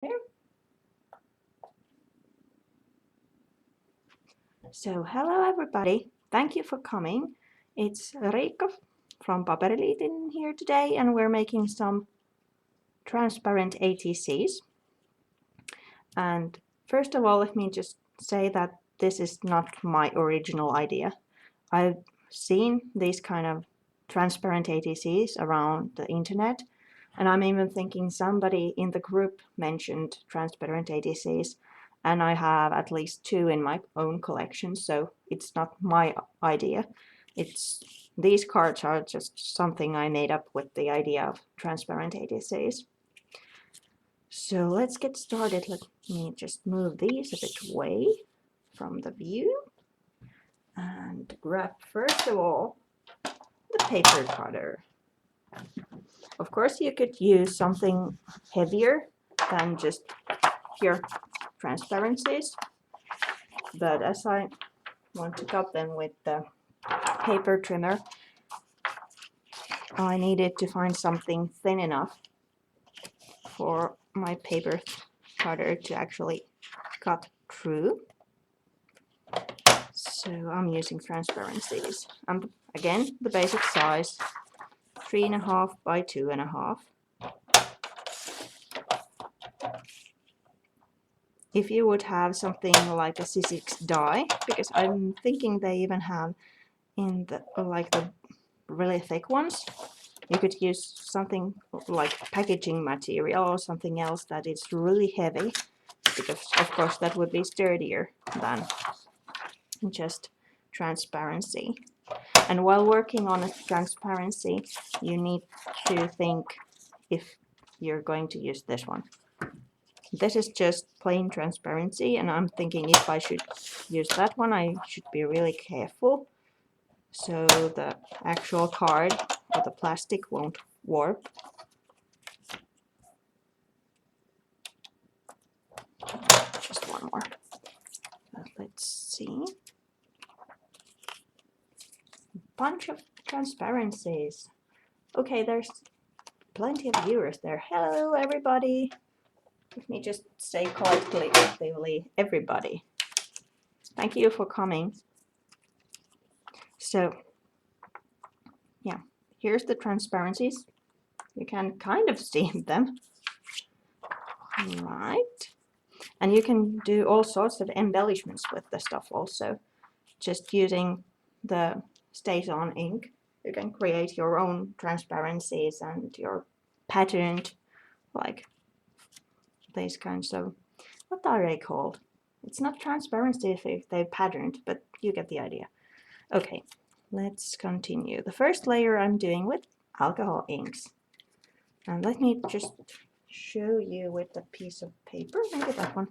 Here. So hello everybody, thank you for coming. It's Riikka from Paperiliit in here today, and we're making some transparent ATCs. And first of all, let me just say that this is not my original idea. I've seen these kind of transparent ATCs around the internet, and I'm even thinking somebody in the group mentioned transparent ATCs, and I have at least 2 in my own collection, so it's not my idea. These cards are just something I made up with the idea of transparent ATCs. So let's get started. Let me just move these a bit away from the view and grab first of all the paper cutter. Of course, you could use something heavier than just pure transparencies, but as I want to cut them with the paper trimmer, I needed to find something thin enough for my paper cutter to actually cut through. So I'm using transparencies. Again, the basic size, 3.5 by 2.5. If you would have something like a C6 die, because I'm thinking they even have in the really thick ones, you could use something like packaging material or something else that is really heavy, because of course that would be sturdier than just transparency. And while working on a transparency, you need to think if you're going to use this one. This is just plain transparency, and I'm thinking if I should use that one, I should be really careful so the actual card or the plastic won't warp. Just one more. Let's see. Bunch of transparencies. Okay, there's plenty of viewers there. Hello, everybody. Let me just say collectively, everybody. Thank you for coming. So, yeah, here's the transparencies. You can kind of see them. Right. And you can do all sorts of embellishments with the stuff also. Just using the Stays-On ink, you can create your own transparencies and your patterned, like these kinds of, what are they called? It's not transparency if they're patterned, but you get the idea. Okay, let's continue. The first layer I'm doing with alcohol inks. And let me just show you with a piece of paper, maybe that one.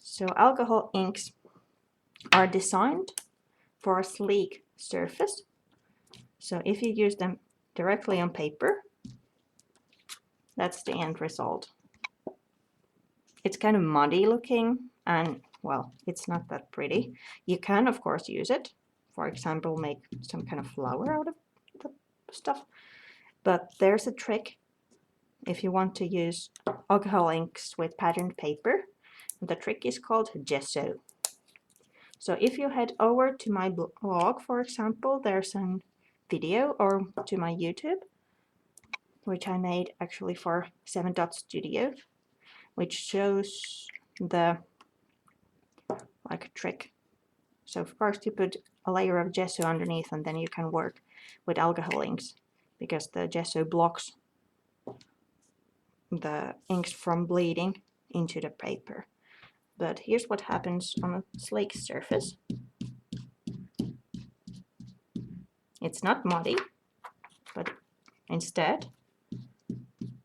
So alcohol inks are designed for a sleek surface. So if you use them directly on paper, that's the end result. It's kind of muddy looking, and well, it's not that pretty. You can of course use it, for example, make some kind of flower out of the stuff, but there's a trick if you want to use alcohol inks with patterned paper. The trick is called gesso. So if you head over to my blog, for example, there's a video, or to my YouTube, which I made actually for 7 Dot Studio, which shows the trick. So first you put a layer of gesso underneath, and then you can work with alcohol inks, because the gesso blocks the inks from bleeding into the paper. But here's what happens on a sleek surface. It's not muddy, but instead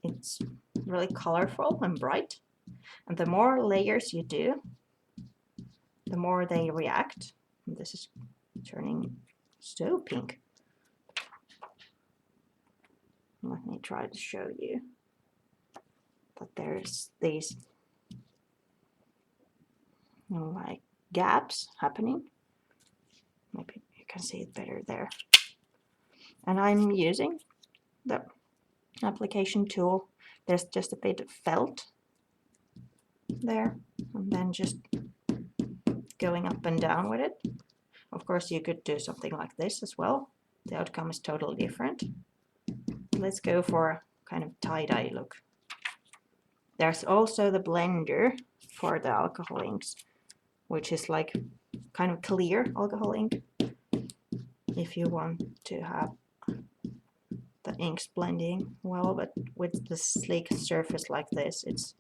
it's really colorful and bright. And the more layers you do, the more they react. And this is turning so pink. Let me try to show you that there's these like gaps happening. Maybe you can see it better there. And I'm using the application tool. There's just a bit of felt there, and then just going up and down with it. Of course, you could do something like this as well. The outcome is totally different. Let's go for a kind of tie-dye look. There's also the blender for the alcohol inks, which is like kind of clear alcohol ink. If you want to have the inks blending well, but with the sleek surface like this, it's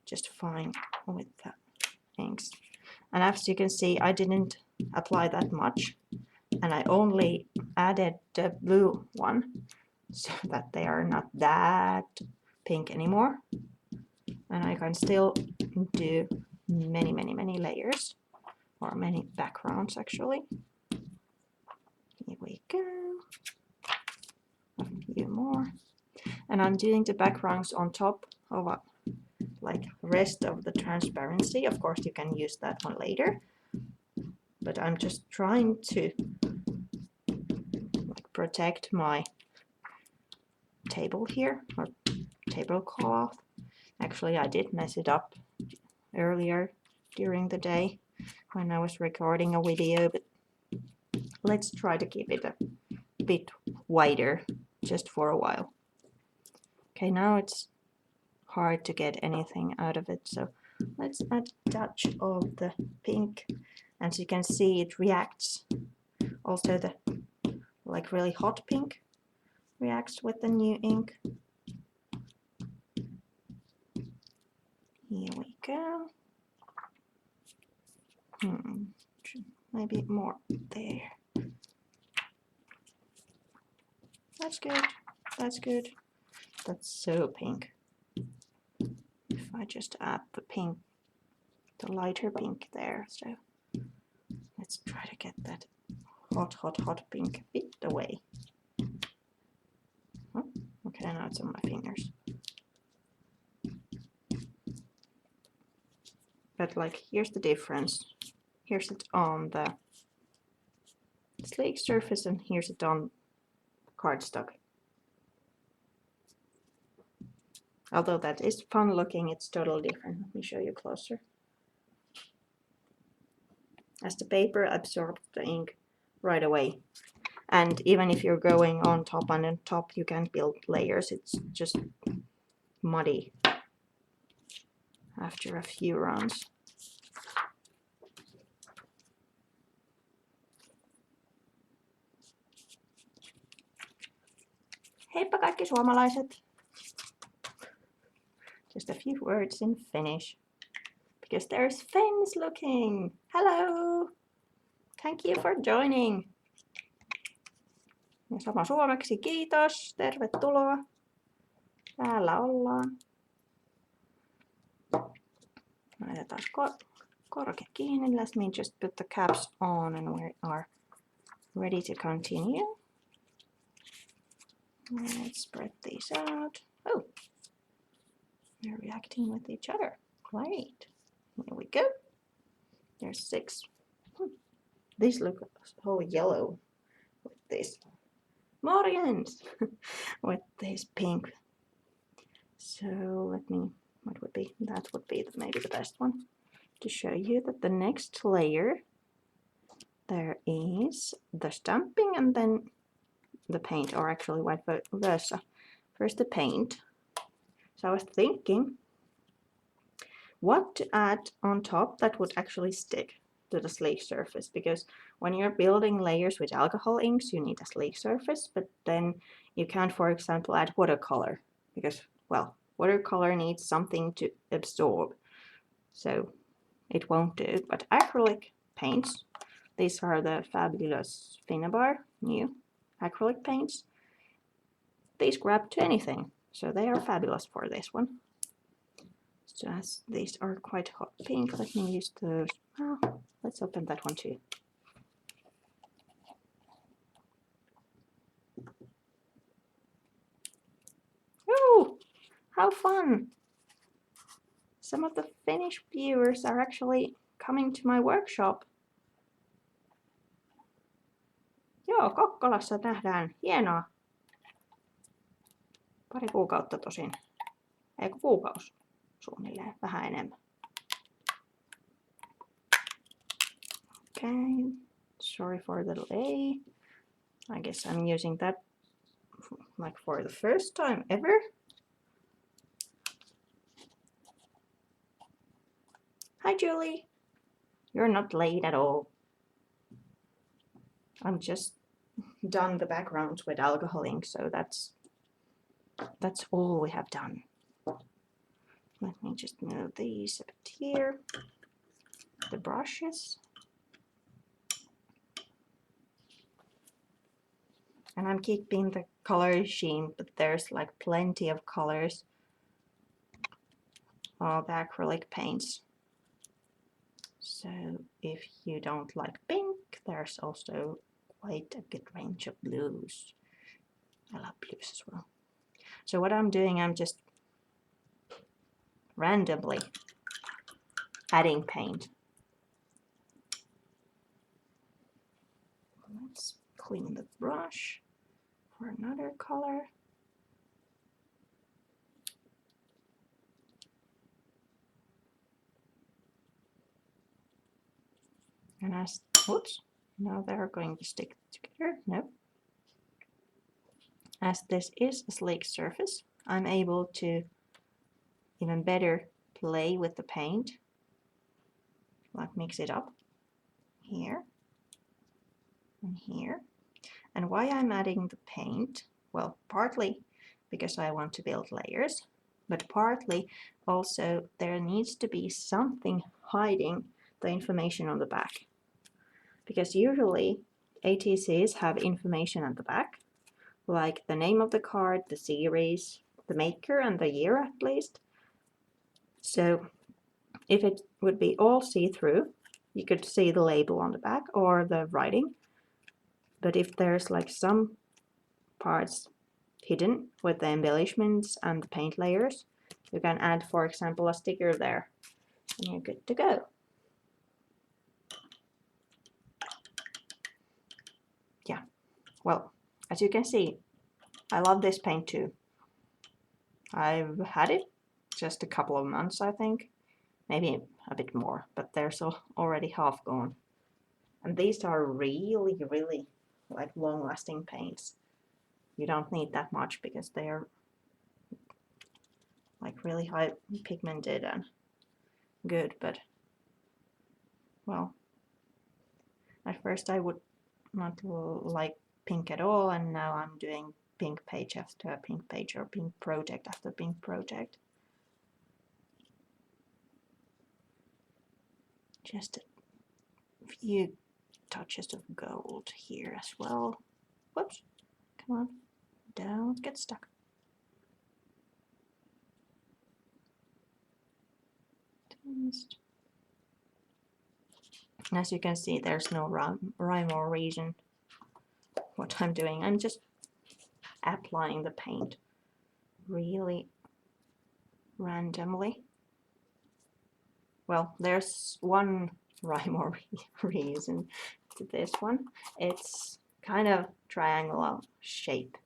just fine with the inks. And as you can see, I didn't apply that much, and I only added the blue one so that they are not that pink anymore. And I can still do many layers, or many backgrounds actually. Here we go. A few more. And I'm doing the backgrounds on top of like rest of the transparency. Of course, you can use that one later, but I'm just trying to like protect my table here, or tablecloth. Actually, I did mess it up earlier during the day when I was recording a video, but let's try to keep it a bit wider just for a while. Okay, now it's hard to get anything out of it, so let's add a touch of the pink. As you can see, it reacts. Also the like really hot pink reacts with the new ink. Here we go. Maybe more there. That's good. That's good. That's so pink. If I just add the pink, the lighter pink there, so let's try to get that hot pink a bit away. Oh, okay, now it's on my fingers. But like, here's the difference. Here's it on the sleek surface, and here's it on cardstock. Although that is fun looking, it's totally different. Let me show you closer. As the paper absorbs the ink right away. And even if you're going on top and on top, you can't build layers. It's just muddy after a few rounds. Heippa kaikki suomalaiset! Just a few words in Finnish, because there's Finns looking. Hello! Thank you for joining. Ja sama suomeksi, kiitos, tervetuloa. Täällä ollaan. Laitetaan korke kiinni. Let me just put the caps on and we are ready to continue. Let's spread these out. Oh, they're reacting with each other. Great. Here we go. There's 6. These look so yellow with this. Morgens! With this pink. So let me, what would be, that would be maybe the best one to show you that the next layer, there is the stamping and then the paint, or actually vice versa. First the paint. So I was thinking what to add on top that would actually stick to the sleek surface, because when you're building layers with alcohol inks, you need a sleek surface, but then you can't, for example, add watercolor because, well, watercolor needs something to absorb, so it won't do. But acrylic paints, these are the fabulous Finnabar new acrylic paints. These grab to anything, so they are fabulous for this one. So as these are quite hot pink, let me use those. Oh, let's open that one too. Oh, how fun! Some of the Finnish viewers are actually coming to my workshop. Joo, Kokkolassa nähdään. Hienoa. Pari kuukautta tosin. Eikö kuukausi? Suunnilleen, vähän enemmän. Okay, sorry for the delay. I guess I'm using that like for the first time ever. Hi Julie, you're not late at all. I'm just done the backgrounds with alcohol ink, so that's all we have done. Let me just move these a bit here. The brushes. And I'm keeping the color scheme, but there's like plenty of colors of the acrylic paints. So if you don't like pink, there's also quite a good range of blues. I love blues as well. So what I'm doing, I'm just randomly adding paint. Let's clean the brush for another color. And as, whoops, now they're going to stick together. No. As this is a sleek surface, I'm able to even better play with the paint, like mix it up here and here. And why I'm adding the paint? Well, partly because I want to build layers, but partly also there needs to be something hiding the information on the back. Because usually ATCs have information at the back, like the name of the card, the series, the maker, and the year at least. So if it would be all see-through, you could see the label on the back or the writing. But if there's like some parts hidden with the embellishments and the paint layers, you can add, for example, a sticker there, and you're good to go. Yeah, well, as you can see, I love this paint too. I've had it just a couple of months, I think, maybe a bit more, but there's already half gone. And these are really, really like long-lasting paints. You don't need that much because they are like really high pigmented and good, but well, at first I would not like pink at all, and now I'm doing pink page after pink page or pink project after pink project. Just a few touches of gold here as well. Whoops, come on, don't get stuck. And as you can see, there's no rhyme or reason what I'm doing. I'm just applying the paint really randomly. Well, there's one rhyme or reason to this one. It's kind of triangular shape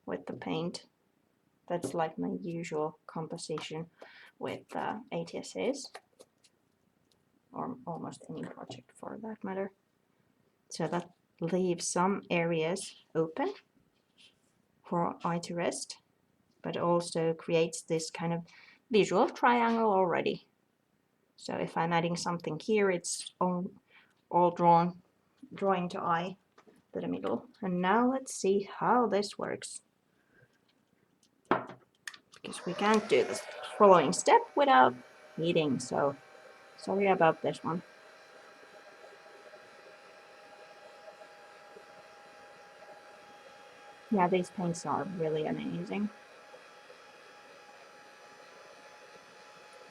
with the paint. That's like my usual composition with ATCs, or almost any project for that matter. So that leaves some areas open for eye to rest, but also creates this kind of visual triangle already. So if I'm adding something here, it's all drawing to eye to the middle. And now let's see how this works. Because we can't do this following step without heating, so sorry about this one. Yeah, these paints are really amazing.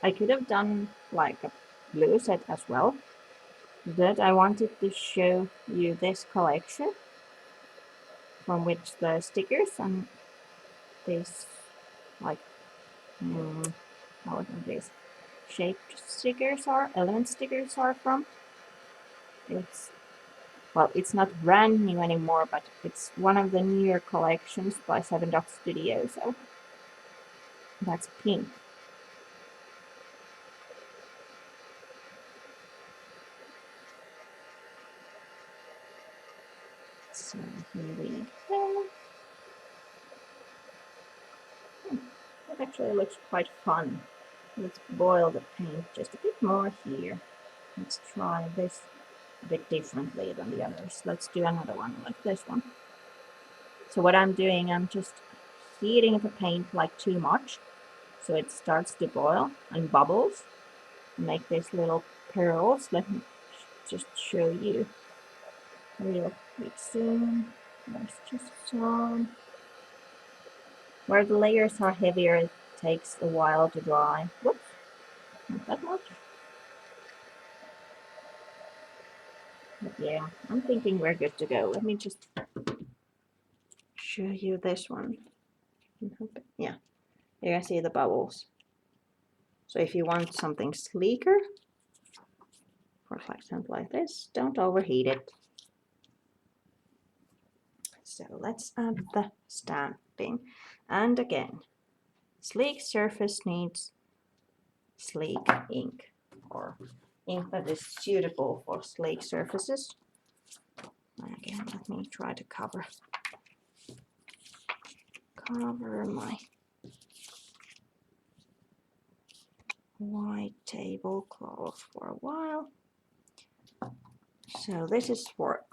I could have done like a blue set as well, but I wanted to show you this collection from which the stickers and these like how are these shaped stickers are, element stickers are from. It's, well, it's not brand new anymore, but it's one of the newer collections by Seven Dot Studio, so that's pink. So here we go. That actually looks quite fun. Let's boil the paint just a bit more here. Let's try this a bit differently than the others. Let's do another one like this one. So what I'm doing, I'm just heating the paint like too much, so it starts to boil and bubbles, and make these little pearls. Let me just show you real quick soon. There's just some. Where the layers are heavier, it takes a while to dry. Whoops, not that much. But yeah, I'm thinking we're good to go. Let me just show you this one. Yeah, you can see the bubbles. So if you want something sleeker, for example like this, don't overheat it. So let's add the stamping. And again, sleek surface needs sleek ink, or ink that is suitable for sleek surfaces. And again, let me try to cover my white tablecloth for a while. So this is for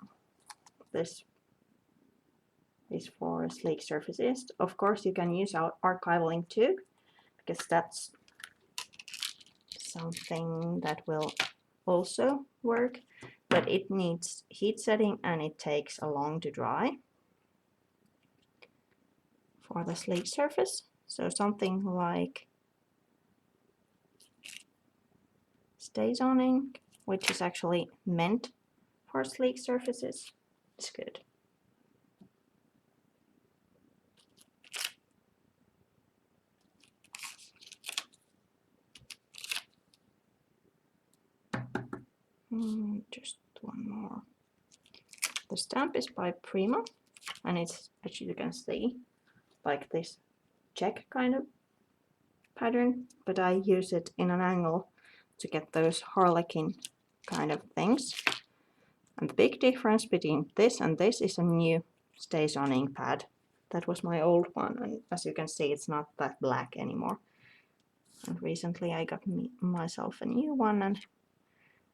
sleek surfaces. Of course, you can use our archival ink too, because that's something that will also work, but it needs heat setting and it takes a long to dry for the sleek surface. So something like StazOn ink, which is actually meant for sleek surfaces, is good. Just one more. The stamp is by Prima, and it's, as you can see, like this check kind of pattern, but I use it in an angle to get those harlequin kind of things. And the big difference between this and this is a new StazOn ink pad. That was my old one, and as you can see, it's not that black anymore. And recently I got myself a new one, and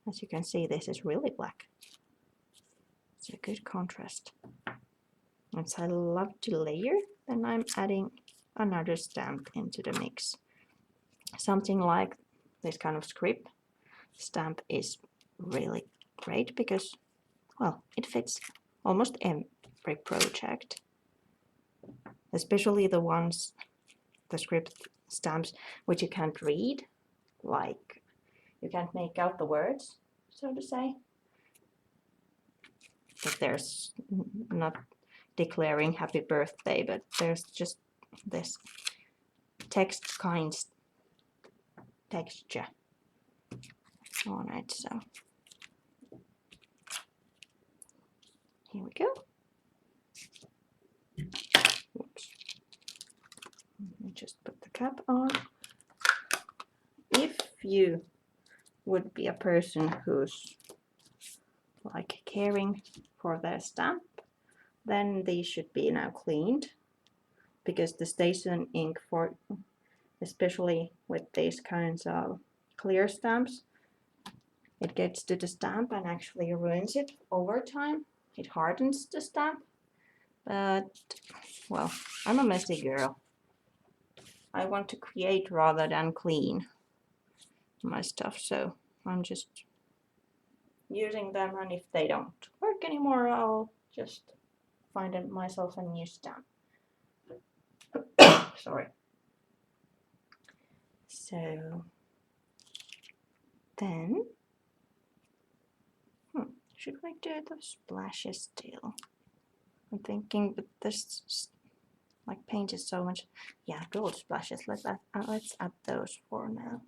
as you can see, this is really black. It's a good contrast. As I love to layer, then I'm adding another stamp into the mix. Something like this kind of script stamp is really great because, well, it fits almost every project, especially the ones, the script stamps, which you can't read, like you can't make out the words, so to say. But there's not declaring happy birthday, but there's just this text kind texture on it. So here we go. Oops. Let me just put the cap on. If you would be a person who's like caring for their stamp, then these should be now cleaned, because the StazOn ink, for especially with these kinds of clear stamps, it gets to the stamp and actually ruins it over time. It hardens the stamp, but well, I'm a messy girl. I want to create rather than clean my stuff, so I'm just using them, and if they don't work anymore, I'll just find myself a new stamp. Sorry. So then, should we do the splashes still? I'm thinking, but this like paint is so much. Yeah, gold splashes. Let's add those for now.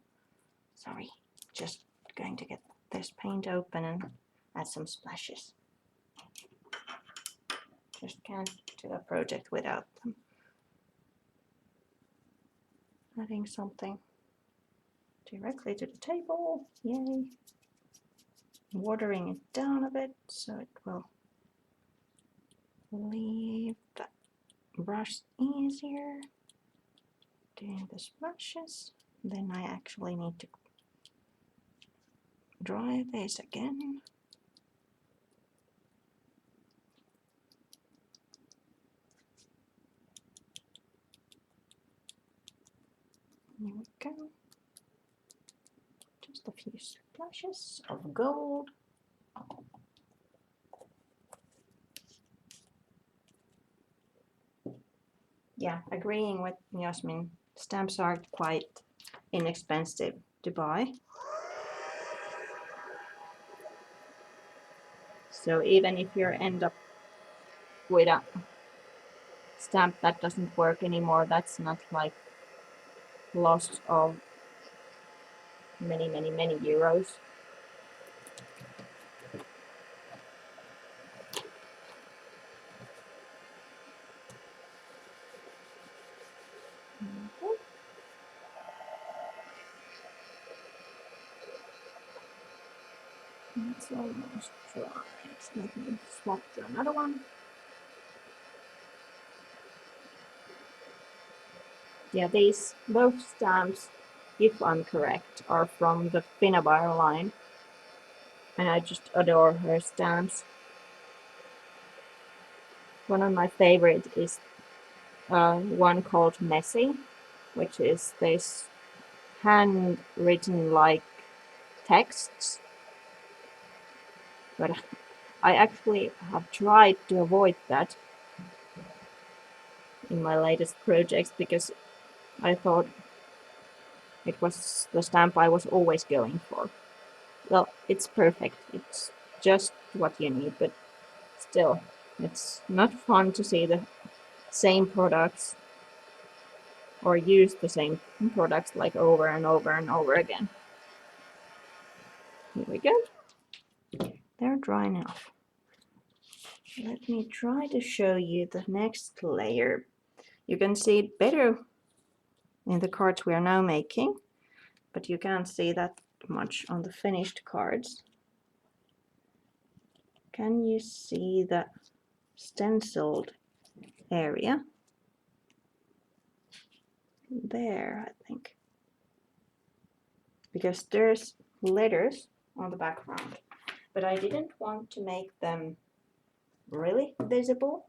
Sorry, just going to get this paint open and add some splashes. Just can't do a project without them. Adding something directly to the table. Yay. Watering it down a bit so it will leave the brush easier doing the splashes. Then I actually need to dry this again. Here we go. Just a few splashes of gold. Yeah, agreeing with Yasmin, stamps are quite inexpensive to buy. So even if you end up with a stamp that doesn't work anymore, that's not like loss of many euros. Okay. It's almost dry. Let me swap to another one. Yeah, these both stamps, if I'm correct, are from the Finalizing line, and I just adore her stamps. One of my favorites is one called Messy, which is this handwritten like texts, but I actually have tried to avoid that in my latest projects because I thought it was the stamp I was always going for. Well, it's perfect. It's just what you need, but still, it's not fun to see the same products or use the same products like over and over and over again. Here we go. They're dry enough. Let me try to show you the next layer. You can see it better in the cards we are now making, but you can't see that much on the finished cards. Can you see the stenciled area? There, I think. Because there's letters on the background, but I didn't want to make them really visible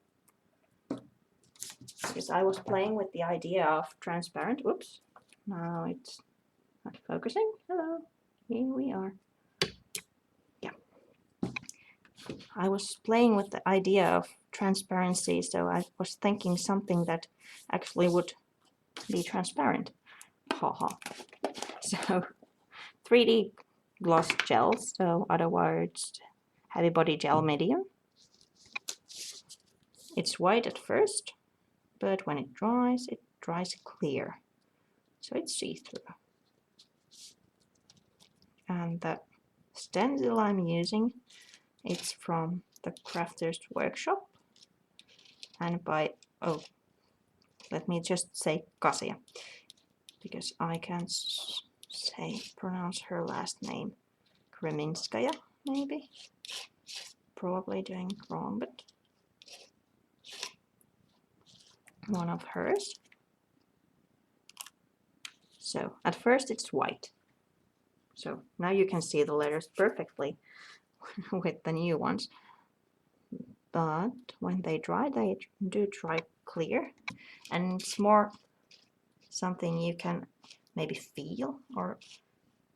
because I was playing with the idea of transparent. Whoops, now it's not focusing. Hello, here we are. Yeah, I was playing with the idea of transparency, so I was thinking something that actually would be transparent. Haha. So 3D gloss gels, so other words, heavy body gel medium. It's white at first, but when it dries clear, so it's see-through. And the stencil I'm using, it's from the Crafter's Workshop, and by, oh, let me just say Kasia, because I can't pronounce her last name. Kreminskaya, maybe? Probably doing it wrong, but one of hers. So at first it's white. So now you can see the letters perfectly with the new ones. But when they dry, they do dry clear. And it's more something you can maybe feel, or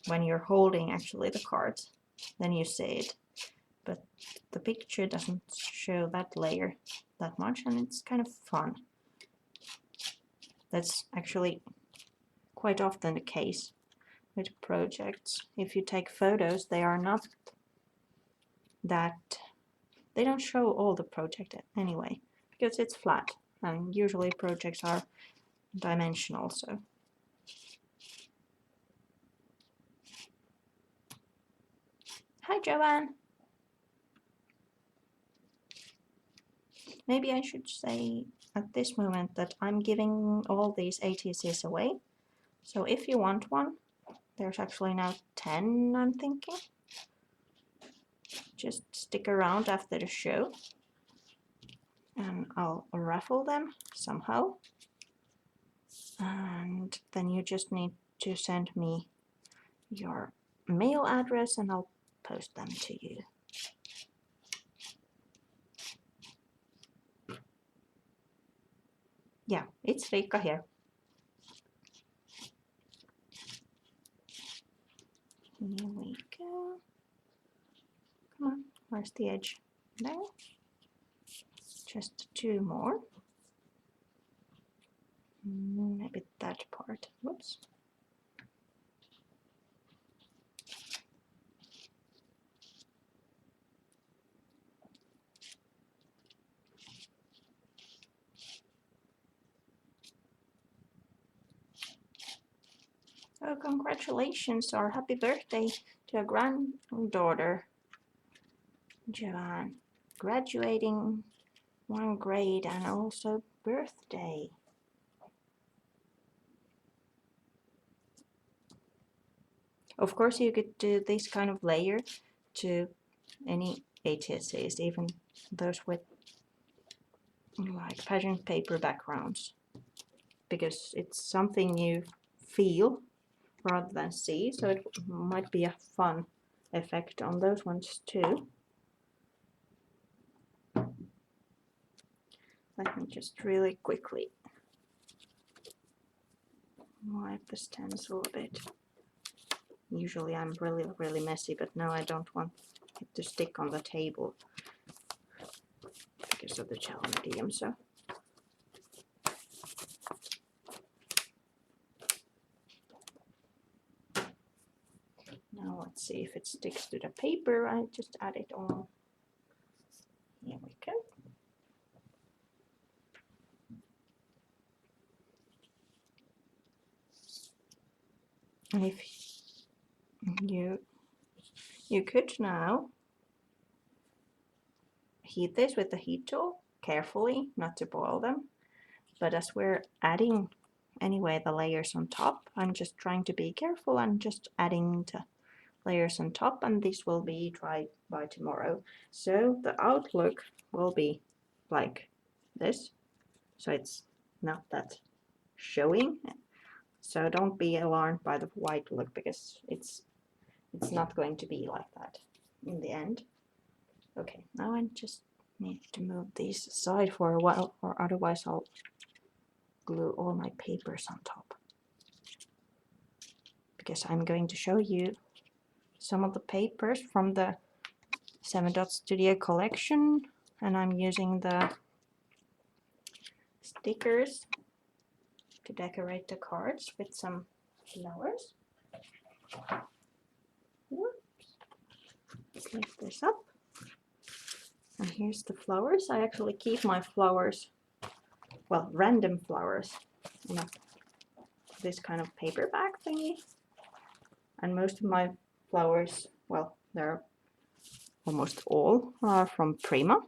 when you're holding actually the cards, then you see it. But the picture doesn't show that layer that much, and it's kind of fun. That's actually quite often the case with projects. If you take photos, they are not that, they don't show all the project anyway, because it's flat, and usually projects are dimensional, so. Hi, Joanne. Maybe I should say at this moment that I'm giving all these ATCs away. So if you want one, there's actually now 10, I'm thinking. Just stick around after the show. and I'll raffle them somehow. And then you just need to send me your mail address and I'll post them to you. Yeah, it's Riikka here. Here we go. Come on, where's the edge? There. Just 2 more. Maybe that part. Whoops. Oh, congratulations or happy birthday to your granddaughter, Joanne. Graduating 1 grade and also birthday. Of course, you could do this kind of layer to any ATCs, even those with like pageant paper backgrounds, because it's something you feel rather than see, so it might be a fun effect on those ones too. Let me just really quickly wipe the stencil a bit. Usually I'm really messy, but now I don't want it to stick on the table because of the gel medium, so. Now let's see if it sticks to the paper. I just add it on. Here we go. And if you could now heat this with the heat tool carefully, not to boil them. But as we're adding anyway the layers on top, I'm just trying to be careful and just adding the layers on top, and this will be dried by tomorrow. So the outlook will be like this. So it's not that showing. So don't be alarmed by the white look, because it's not going to be like that in the end. Okay, now I just need to move these aside for a while, or otherwise I'll glue all my papers on top. Because I'm going to show you some of the papers from the 7 Dot Studio collection, and I'm using the stickers to decorate the cards with some flowers. Whoops. Lift this up. And here's the flowers. I actually keep my flowers, well, random flowers, in this kind of paper bag thingy. And most of my flowers, well, they're almost all are from Prima.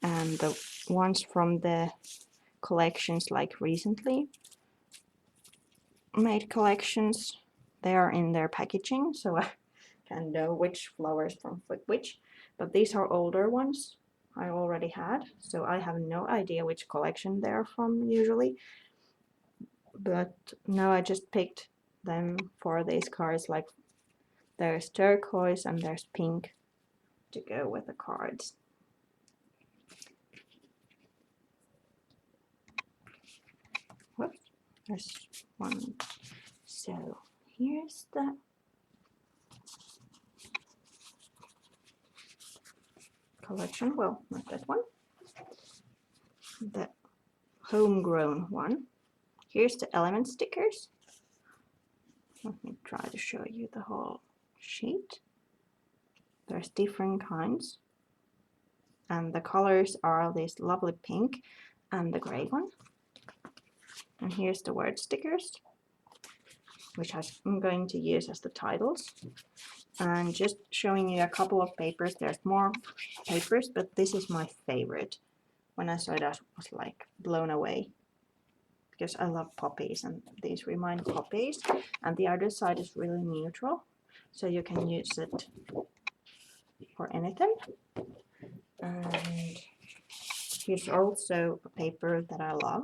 And the ones from the collections, like recently made collections, they are in their packaging, so I can know which flowers from which. But these are older ones I already had, so I have no idea which collection they're from usually. But now I just picked them for these cards, like there's turquoise and there's pink to go with the cards. Whoops, there's one. So here's the collection, well, not that one, the homegrown one. Here's the element stickers. Let me try to show you the whole sheet. There's different kinds, and the colors are this lovely pink and the gray one. And here's the word stickers, which I'm going to use as the titles. And just showing you a couple of papers. There's more papers, but this is my favorite. When I saw it, I was like blown away, because I love poppies and these remind poppies. And the other side is really neutral, so you can use it for anything. And Here's also a paper that I love.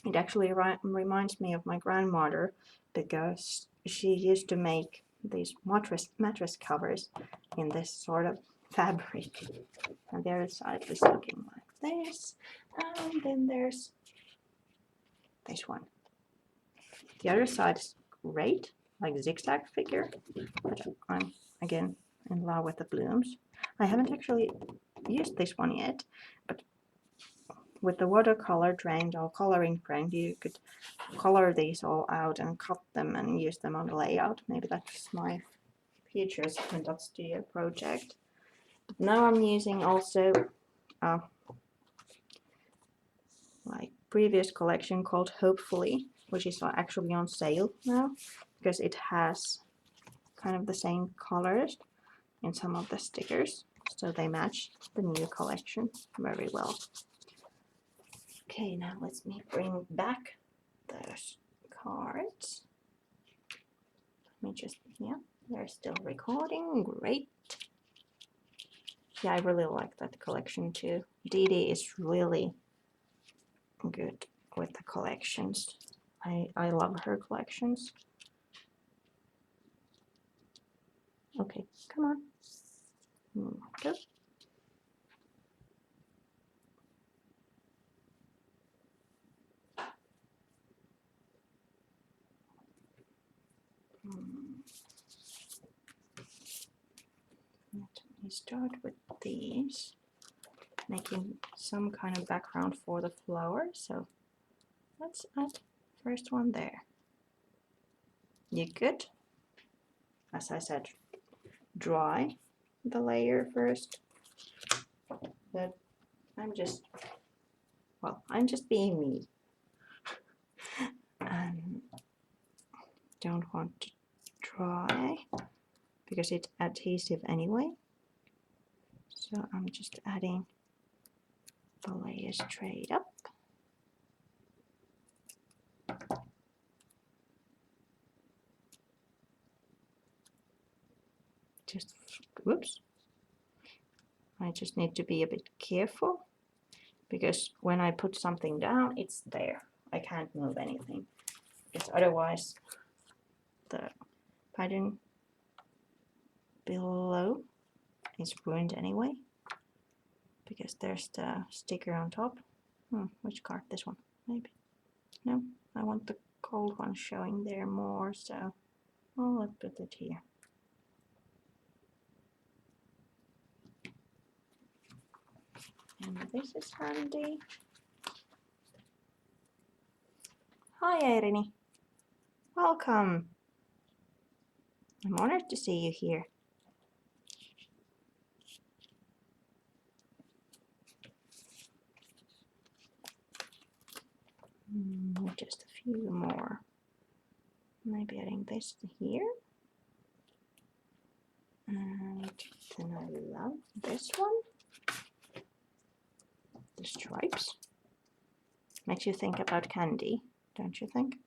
It actually reminds me of my grandmother because she used to make these mattress covers in this sort of fabric. And the other side is looking like this. And then there's this one. The other side is great, like zigzag figure. But I'm again in love with the blooms. I haven't actually used this one yet, but with the watercolor trend or coloring trend, you could color these all out and cut them and use them on the layout. Maybe that's my future Dot Studio project. But now I'm using also my previous collection called Hopefully, which is actually on sale now because it has kind of the same colors in some of the stickers, so they match the new collection very well. Okay, now let me bring back those cards. Let me just, yeah, they're still recording, great. Yeah, I really like that collection too. Dee Dee is really good with the collections. I love her collections. Okay, come on. Go. Let me start with these, making some kind of background for the flower. So let's add first one there. You good? As I said, dry the layer first. But I'm just being me. And don't want to dry because it's adhesive anyway. So I'm just adding the layers straight up. Just, whoops. I just need to be a bit careful because when I put something down, it's there. I can't move anything because otherwise the pattern below is ruined anyway because there's the sticker on top. Which card? This one, maybe. No, I want the cold one showing there more, so let's put it here. And this is handy. Hi Eirini, welcome. I'm honored to see you here. Just a few more. Maybe adding this here. And then I love this one. The stripes. Makes you think about candy, don't you think?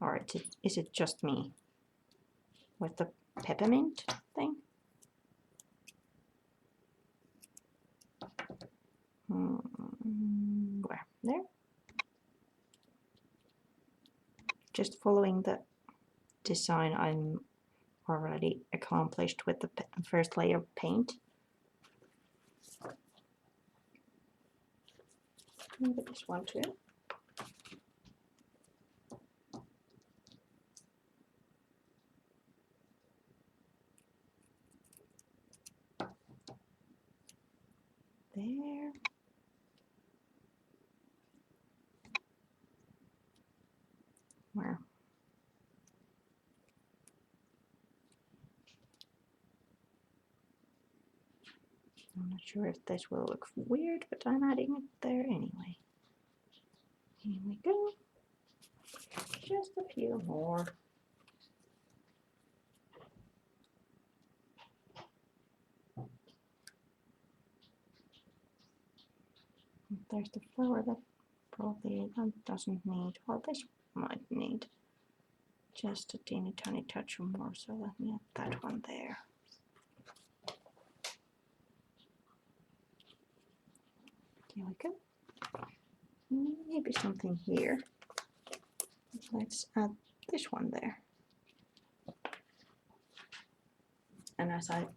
Or is it just me with the peppermint thing? Where? There? Just following the design I'm already accomplished with the first layer of paint. Maybe this one too. There. Where? I'm not sure if this will look weird, but I'm adding it there anyway. Here we go. Just a few more. There's the flower that probably doesn't need, well, this might need just a teeny tiny touch more, so let me add that one there. Here we go. Maybe something here. Let's add this one there. And as I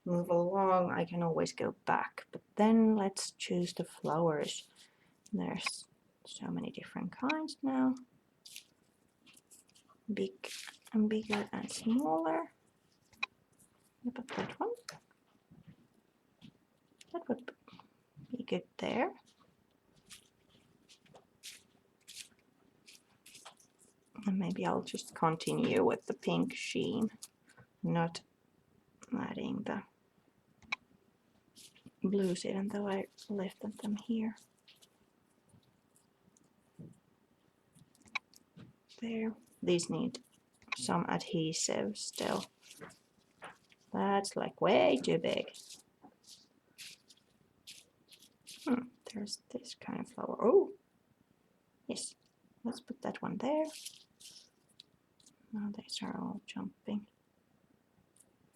move along, I can always go back. But then let's choose the flowers. There's so many different kinds now. Big and bigger and smaller. About that one. That would be good there. And maybe I'll just continue with the pink sheen, not adding the blues even though I lifted them here. There. These need some adhesive still. That's like way too big. There's this kind of flower. Oh, yes. Let's put that one there. Now these are all jumping.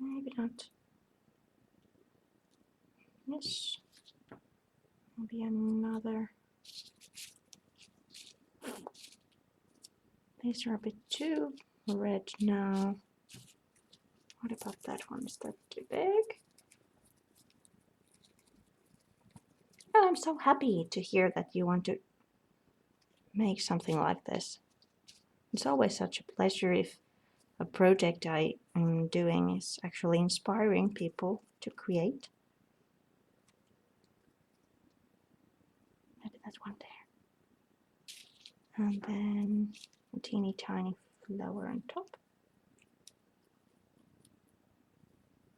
Maybe not. Yes. Maybe another. These are a bit too red now. What about that one? Is that too big? Oh, I'm so happy to hear that you want to make something like this. It's always such a pleasure if a project I am doing is actually inspiring people to create. Maybe that one there. And then a teeny tiny flower on top.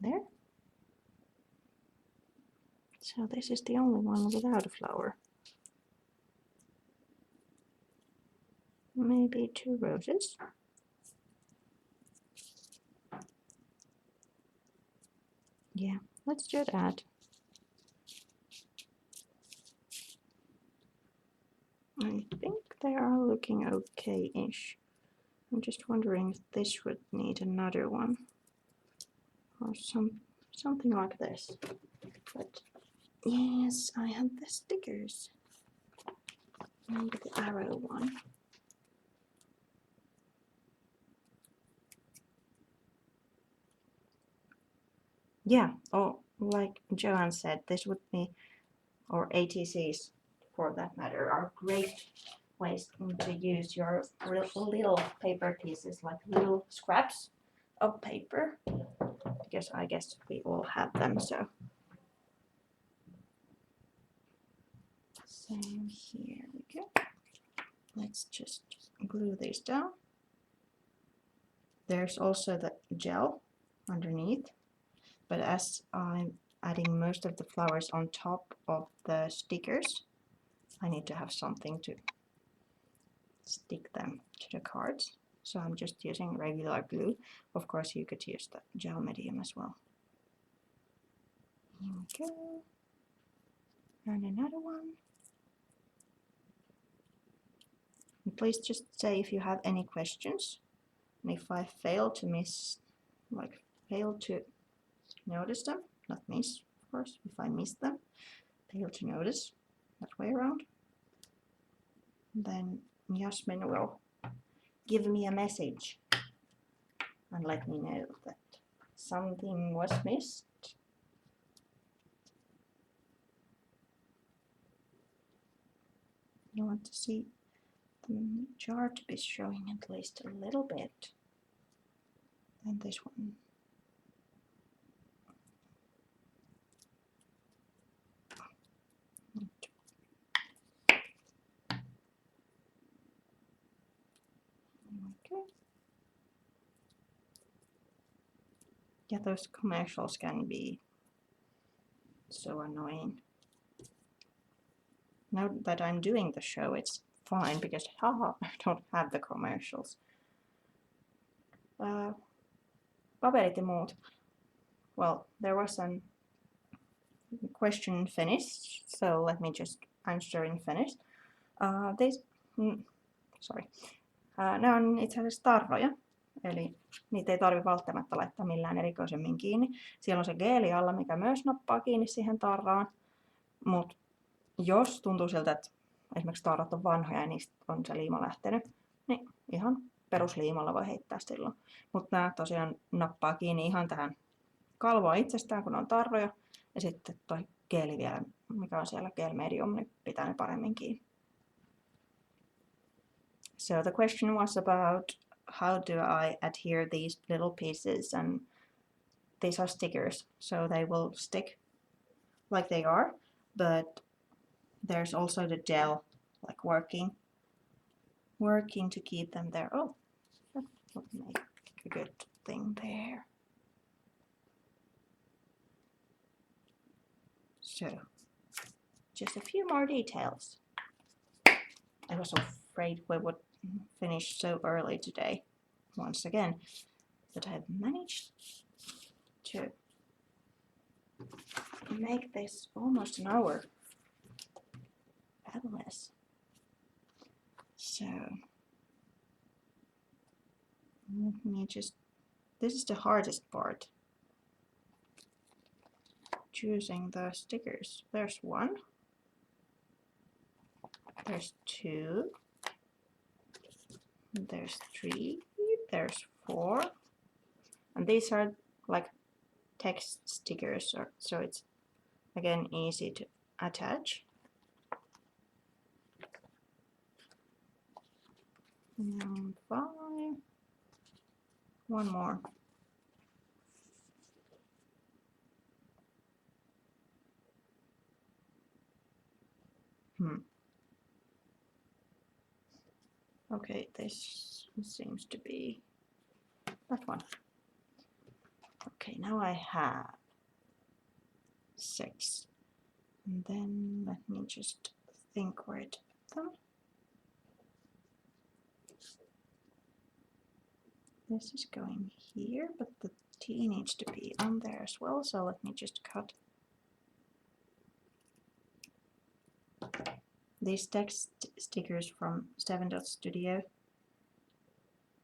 There. So this is the only one without a flower. Maybe 2 roses. Yeah, let's do that. I think they are looking okay-ish. I'm just wondering if this would need another one. Or something like this. But yes, I have the stickers. Maybe the arrow one. Yeah, oh, like Joanne said, this would be, or ATCs for that matter, are great ways to use your little paper pieces, like little scraps of paper, because I guess we all have them, so. Same here we go. Let's just glue these down. There's also the gel underneath, but as I'm adding most of the flowers on top of the stickers, I need to have something to stick them to the cards. So I'm just using regular glue. Of course, you could use the gel medium as well. Here we go. And another one. And please just say if you have any questions. And if I fail to notice them, not miss, of course, if I miss them, fail to notice, that way around, then Jasmine will give me a message and let me know that something was missed. You want to see the jar to be showing at least a little bit. And this one. Okay. Yeah, those commercials can be so annoying. Now that I'm doing the show, it's fine because haha, I don't have the commercials. Paperit ja muut. Well, there was a question in Finnish, so let me just answer in Finnish. Nämä on itse asiassa tarroja, eli niitä ei tarvitse välttämättä laittaa millään erikoisemmin kiinni. Siellä on se geeli alla, mikä myös nappaa kiinni siihen tarraan, mutta jos tuntuu siltä, että esimerkiksi taarat on vanhoja ja niistä on se liima lähtenyt, niin ihan perusliimalla voi heittää silloin. Mutta nämä tosiaan nappaa kiinni ihan tähän kalvoa itsestään, kun on tarroja. Ja sitten toi geeli vielä, mikä on siellä gel medium, niin pitää ne paremmin kiinni. So the question was about how do I adhere these little pieces, and these are stickers, so they will stick like they are, but there's also the gel like working to keep them there. Oh, that would make a good thing there. So just a few more details. I was afraid we would finish so early today once again, but I've managed to make this almost an hour. Fabulous. So let me just, this is the hardest part, choosing the stickers. There's one, there's two, there's three, there's four, and these are like text stickers, so it's again easy to attach. And 5, one more. Okay, this seems to be that one. Okay, now I have 6. And then let me just think where to put them. This is going here, but the T needs to be on there as well, so let me just cut. These text stickers from 7 Studio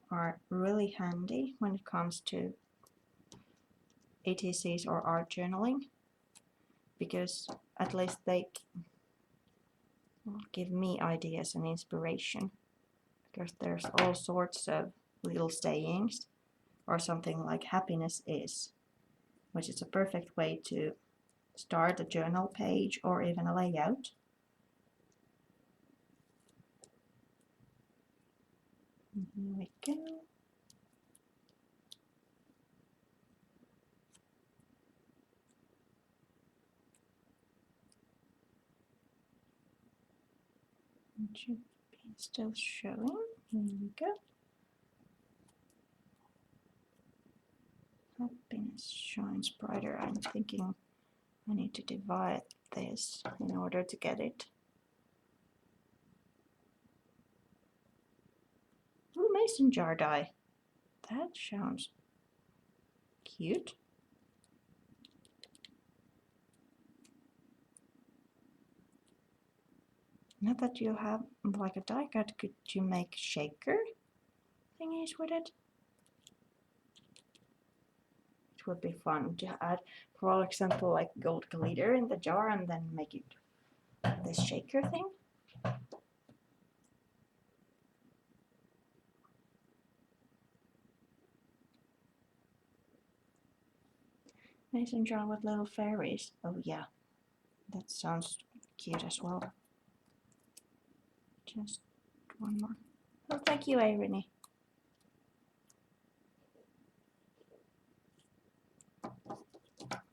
are really handy when it comes to ATCs or art journaling, because at least they give me ideas and inspiration, because there's all sorts of little sayings, or something like happiness is, which is a perfect way to start a journal page or even a layout. Here we go. It should be still showing. Here we go. Happiness shines brighter. I'm thinking I need to divide this in order to get it. Ooh, mason jar die. That sounds cute. Now that you have like a die cut, could you make shaker thingies with it? It would be fun to add, for example, like gold glitter in the jar and then make it this shaker thing. Mason jar with little fairies. Oh yeah, that sounds cute as well. Just one more. Oh, thank you, Irene.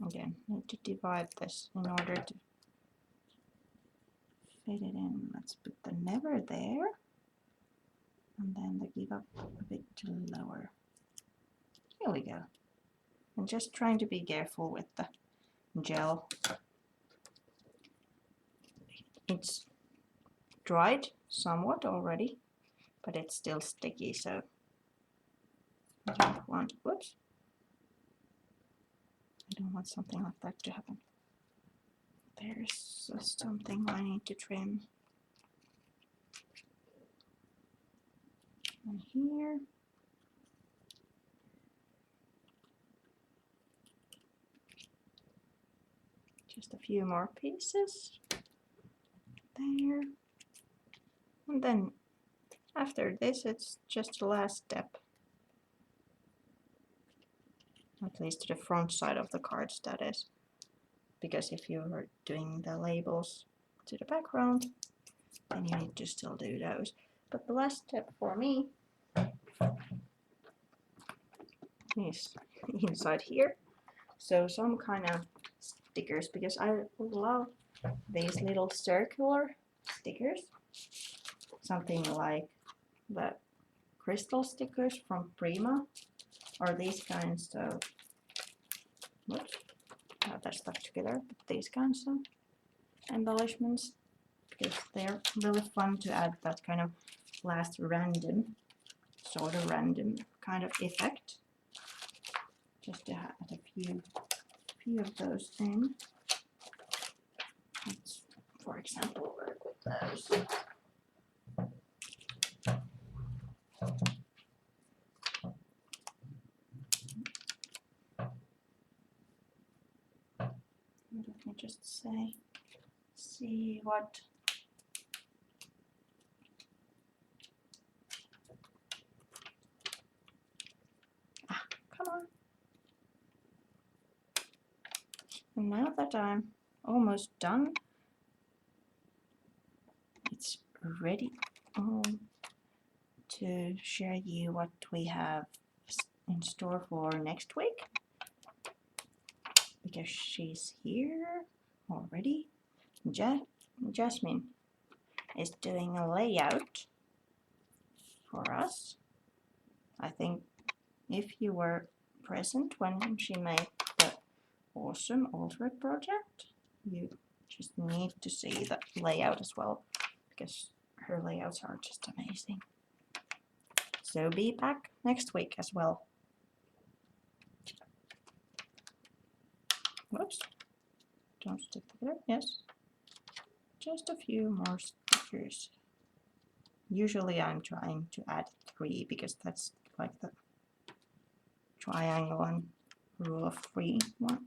Again, need to divide this in order to fit it in. Let's put the never there, and then the give up a bit lower. Here we go. I'm just trying to be careful with the gel. It's dried somewhat already, but it's still sticky, so I don't want, whoops, I don't want something like that to happen. There's something I need to trim. And here. Just a few more pieces. there. And then after this, it's just the last step. At least to the front side of the cards, that is. Because if you were doing the labels to the background, then you need to still do those. But the last step for me is inside here. So some kind of stickers, because I love these little circular stickers. Something like the crystal stickers from Prima, or these kinds of, whoops, they're stuck together, but these kinds of embellishments, because they're really fun to add that kind of last random, sort of random kind of effect. Just to add a few of those in. Let's, for example, work with those. Let me just see what. Come on. And now that I'm almost done, it's ready to share you what we have in store for next week. Because she's here already. Jasmine is doing a layout for us. I think if you were present when she made the awesome Altered project, you just need to see the layout as well, because her layouts are just amazing. So be back next week as well. Whoops, don't stick together, yes. Just a few more stickers. Usually I'm trying to add 3 because that's like the triangle and rule of 3 one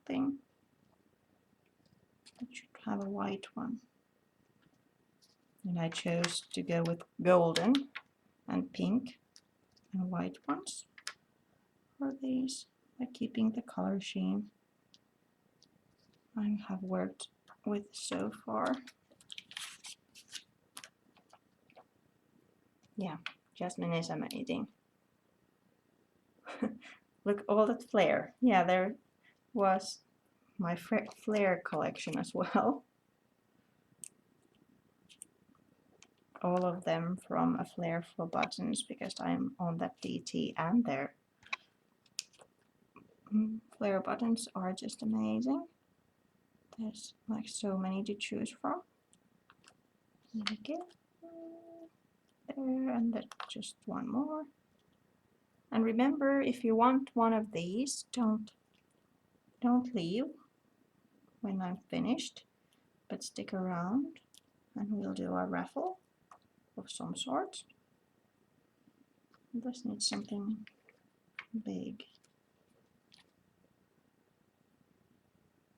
thing. It should have a white one. And I chose to go with golden and pink and white ones for these, by keeping the color scheme I have worked with so far. Yeah, Jasmine is amazing. Look, all that flair. Yeah, there was my flair collection as well. All of them from a flair for buttons, because I'm on that DT, and their flair buttons are just amazing. There's like so many to choose from. Okay. There, and then just one more. And remember, if you want one of these, don't leave when I'm finished, but stick around and we'll do a raffle of some sort. This needs something big.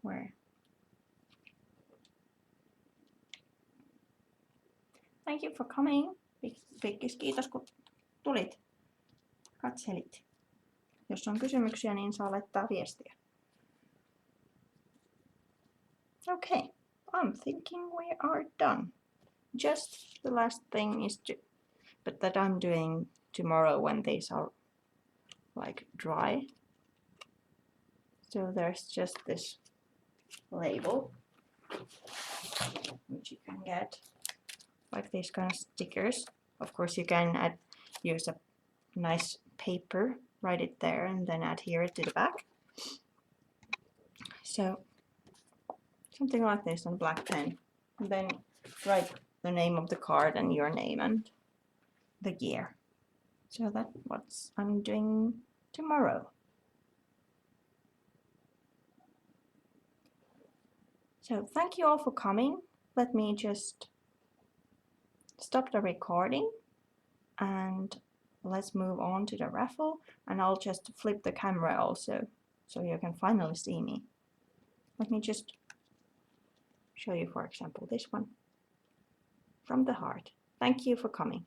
Where? Thank you for coming. Pikkis, kiitos kun tulit. Katselit. Jos on kysymyksiä, niin saa laittaa viestiä. Okay, I'm thinking we are done. Just the last thing is but that I'm doing tomorrow when these are like dry. So there's just this label, which you can get, like these kind of stickers. Of course, you can use a nice paper, write it there, and then adhere it to the back. So something like this on black pen, and then write the name of the card and your name and the year. So that's what I'm doing tomorrow. So thank you all for coming. Let me just stop the recording and let's move on to the raffle, and I'll just flip the camera also so you can finally see me. Let me just show you, for example, this one. from the heart. Thank you for coming.